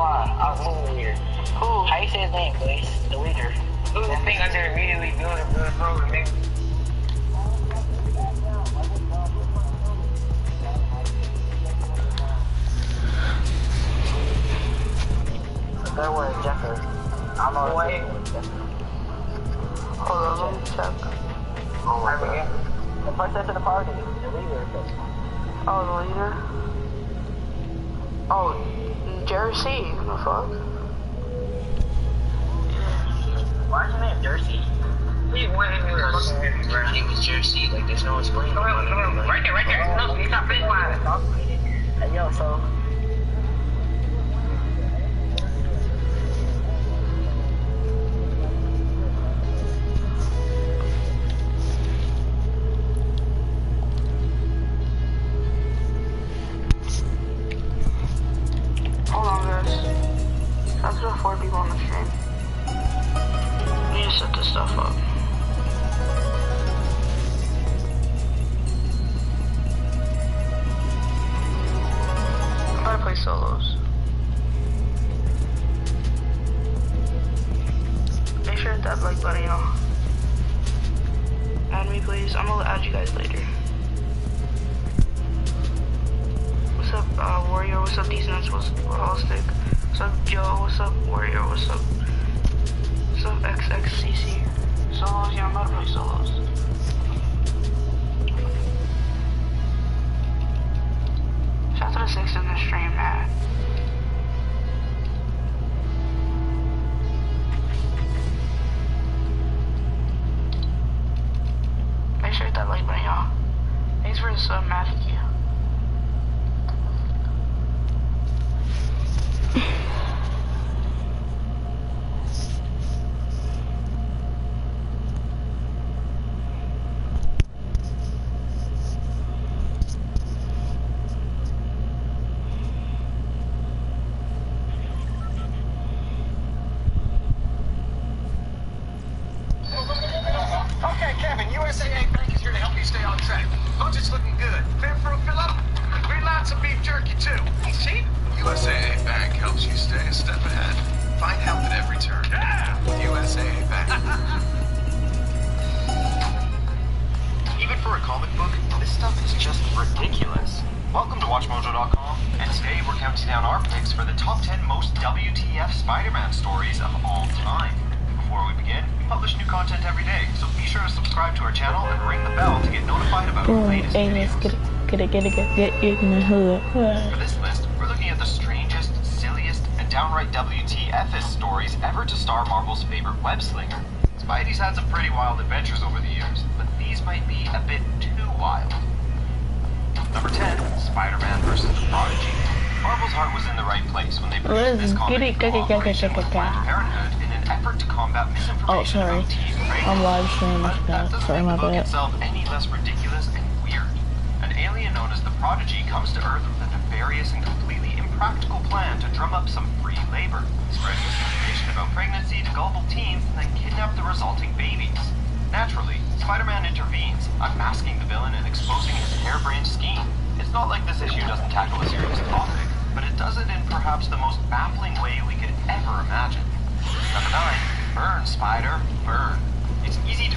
why. I was moving leader. Who? How you say his name, please? The leader. Who's the thing under immediately build a program, nigga? That was Jeffers. I'm on the way. Hold on, let me check. Oh my god. The person to the party, the leader. Oh, the leader? Oh, Jersey. What the fuck? Why is your name Jersey? His name is Jersey. Like, there's no explaining. Come on. Right there. No, he's not finished line. Hey, yo, so. Hold on, guys. That's about 4 people on the stream. We need to set this stuff up. I'm about to play solos. Make sure to hit that like button, y'all. Add me, please. I'm gonna add you guys later. What's up, Warrior? What's up, Decent? What's up, Holistic? What's up, Joe? What's up, Warrior? What's up, XXCC? Solos? Yeah, I'm about to play solos. Shout out to the 6 in the stream, man. Make sure to hit that like button, y'all. Thanks for the sub, Matthew. Okay, Kevin, USAA Bank is here to help you stay on track. Budget's looking good. Fair for a fill-up? Green light some beef jerky, too. See? USAA Bank helps you stay a step ahead. Find help at every turn. Yeah! With USAA Bank. Even for a comic book, this stuff is just ridiculous. Welcome to WatchMojo.com, and today we're counting down our picks for the top 10 most WTF Spider-Man stories of all time. Before we begin, we publish new content every day, so be sure to subscribe to our channel and ring the bell to get notified about the latest videos. Get in the hood. For this list, we're looking at the strangest, silliest, and downright WTFest stories ever to star Marvel's favorite web-slinger. Spidey's had some pretty wild adventures over the years, but these might be a bit too wild. Number 10, Spider-Man vs. the Prodigy. Marvel's heart was in the right place when they produced this comic cooperation with Planned Parenthood in an effort to combat misinformation about teen pregnancy. I'm live streaming this But that now. doesn't Sorry, my make the book bad. itself any less ridiculous and weird. An alien known as the Prodigy comes to Earth with a nefarious and completely impractical plan to drum up some free labor, spread misinformation about pregnancy to gullible teens, and then kidnap the resulting babies. Naturally, Spider-Man intervenes, unmasking the villain and exposing his harebrained scheme. It's not like this issue doesn't tackle a serious topic, but it does it in perhaps the most baffling way we could ever imagine. Number 9, burn, Spider, burn. It's easy to...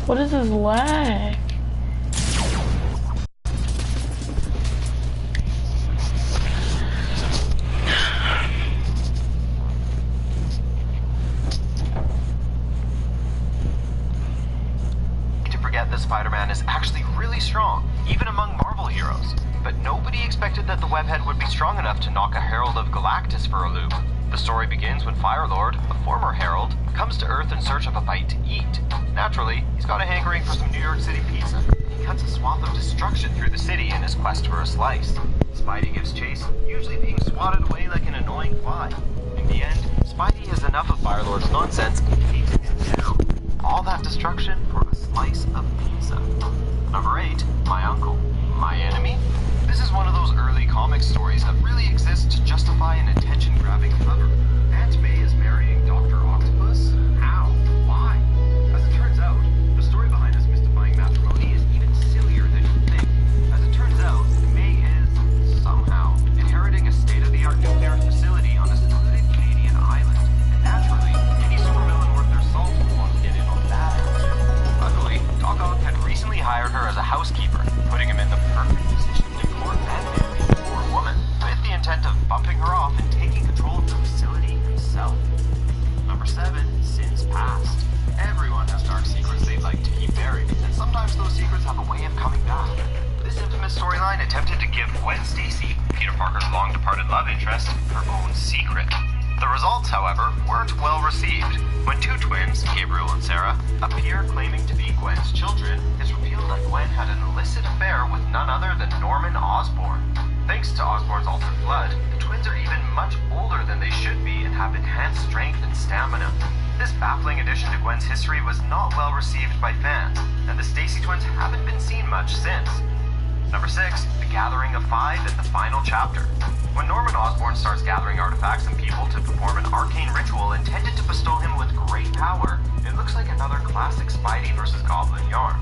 What is this lag? To forget that Spider-Man is actually really strong, even among Marvel heroes. But nobody expected that the webhead would be strong enough to knock a Herald of Galactus for a loop. The story begins when Firelord, a former Herald, comes to Earth in search of a bite to eat. Naturally, he's got a hankering for some New York City pizza. He cuts a swath of destruction through the city in his quest for a slice. Spidey gives chase, usually being swatted away like an annoying fly. In the end, Spidey has enough of Firelord's nonsense and takes him down. All that destruction for a slice of pizza. Number 8, My Uncle. My Enemy? This is one of those early comic stories that really exists to justify an attention-grabbing cover. Aunt May is marrying Dr. Octopus? How? Why? As it turns out, the story behind this mystifying matrimony is even sillier than you think. As it turns out, May is, somehow, inheriting a state-of-the-art nuclear facility on a secluded Canadian island. And naturally, any supervillain worth their salt would want to get in on that action. Luckily, Doc Ock had recently hired her as a housekeeper, putting him in the perfect position to court and marry the poor woman, with the intent of bumping her off and taking control of the facility himself. Number 7, Sins Past. Everyone has dark secrets they'd like to keep buried, and sometimes those secrets have a way of coming back. This infamous storyline attempted to give Gwen Stacy, Peter Parker's long-departed love interest, her own secret. The results, however, weren't well received. When two twins, Gabriel and Sarah, appear claiming to be Gwen's children, it's revealed that Gwen had an illicit affair with none other than Norman Osborn. Thanks to Osborn's altered blood, the twins are even much older than they should be and have enhanced strength and stamina. This baffling addition to Gwen's history was not well received by fans, and the Stacy twins haven't been seen much since. Number 6, The Gathering of 5 and the final chapter. When Norman Osborn starts gathering artifacts and people to perform an arcane ritual intended to bestow him with great power, it looks like another classic Spidey vs. Goblin yarn.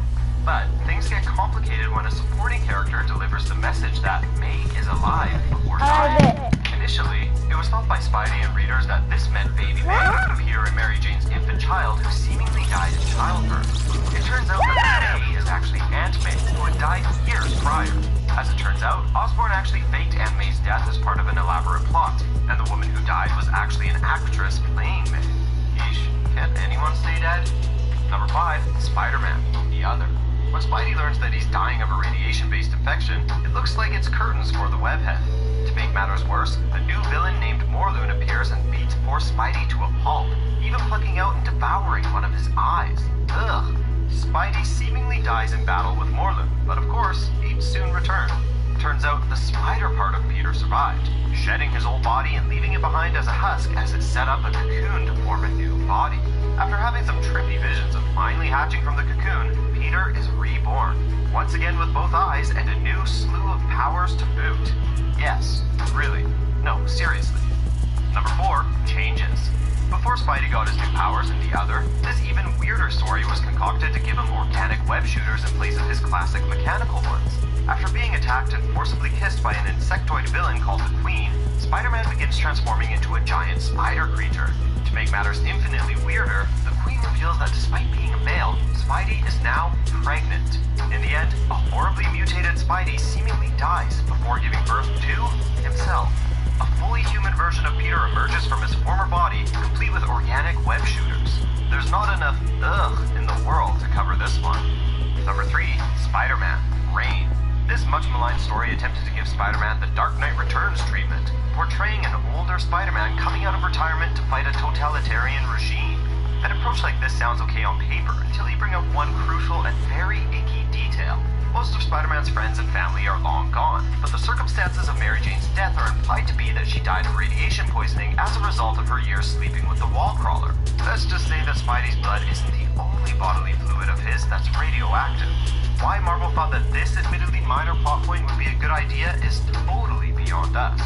But things get complicated when a supporting character delivers the message that May is alive before dying. Initially, it was thought by Spidey and readers that this meant Baby May, Peter and Mary Jane's infant child who seemingly died in childbirth. It turns out that May is actually Aunt May, who had died years prior. As it turns out, Osborn actually faked Aunt May's death as part of an elaborate plot, and the woman who died was actually an actress playing May. Yeesh, can't anyone stay dead? Number 5, Spider-Man, The Other. When Spidey learns that he's dying of a radiation-based infection, it looks like it's curtains for the webhead. To make matters worse, a new villain named Morlun appears and beats poor Spidey to a pulp, even plucking out and devouring one of his eyes. Ugh. Spidey seemingly dies in battle with Morlun, but of course, he'd soon return. Turns out the spider part of Peter survived, shedding his old body and leaving it behind as a husk as it set up a cocoon to form a new body. After having some trippy visions of finally hatching from the cocoon, Peter is reborn, once again with both eyes and a new slew of powers to boot. Yes, really. No, seriously. Number 4, Changes. Before Spidey got his new powers in The Other, this even weirder story was concocted to give him organic web shooters in place of his classic mechanical ones. After being attacked and forcibly kissed by an insectoid villain called the Queen, Spider-Man begins transforming into a giant spider creature. To make matters infinitely weirder, the Queen reveals that despite being a male, Spidey is now pregnant. In the end, a horribly mutated Spidey seemingly dies before giving birth to himself. A fully human version of Peter emerges from his former body, complete with organic web shooters. There's not enough ugh in the world to cover this one. Number 3, Spider-Man, Reign. This much maligned story attempted to give Spider-Man the Dark Knight Returns treatment, portraying an older Spider-Man coming out of retirement to fight a totalitarian regime. An approach like this sounds okay on paper until you bring up one crucial and very icky detail. Most of Spider-Man's friends and family are long gone, but the circumstances of Mary Jane's death are implied to be that she died of radiation poisoning as a result of her years sleeping with the wall crawler. Let's just say that Spidey's blood isn't the only bodily fluid of his that's radioactive. Why Marvel thought that this admittedly minor plot point would be a good idea is totally beyond us.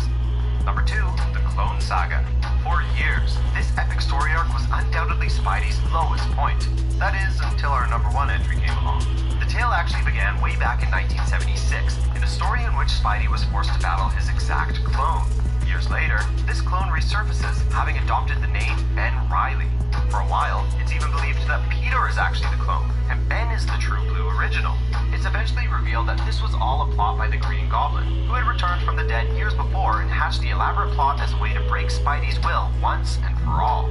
Number 2, The Clone Saga. For years, this epic story arc was undoubtedly Spidey's lowest point. That is, until our number 1 entry came along. The tale actually began way back in 1976, in a story in which Spidey was forced to battle his exact clone. Years later, this clone resurfaces, having adopted the name Ben Reilly. For a while, it's even believed that Peter is actually the clone, and Ben is is the True Blue original. It's eventually revealed that this was all a plot by the Green Goblin, who had returned from the dead years before and hatched the elaborate plot as a way to break Spidey's will once and for all.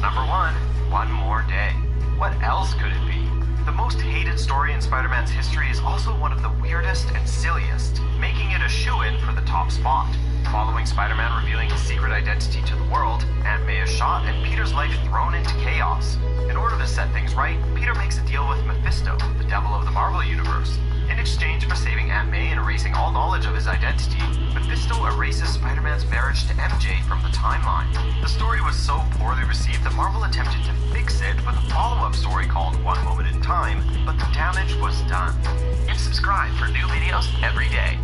Number 1, One More Day. What else could it be? The most hated story in Spider-Man's history is also one of the weirdest and silliest, making it a shoo-in for the top spot. Following Spider-Man revealing his secret identity to the world, Aunt May is shot and Peter's life thrown into chaos. In order to set things right, Peter makes a deal with Mephisto, the devil of the Marvel Universe. In exchange for saving Aunt May and erasing all knowledge of his identity, Mephisto erases Spider-Man's marriage to MJ from the timeline. The story was so poorly received that Marvel attempted to fix it with a follow-up story called One Moment in Time, but the damage was done. And subscribe for new videos every day.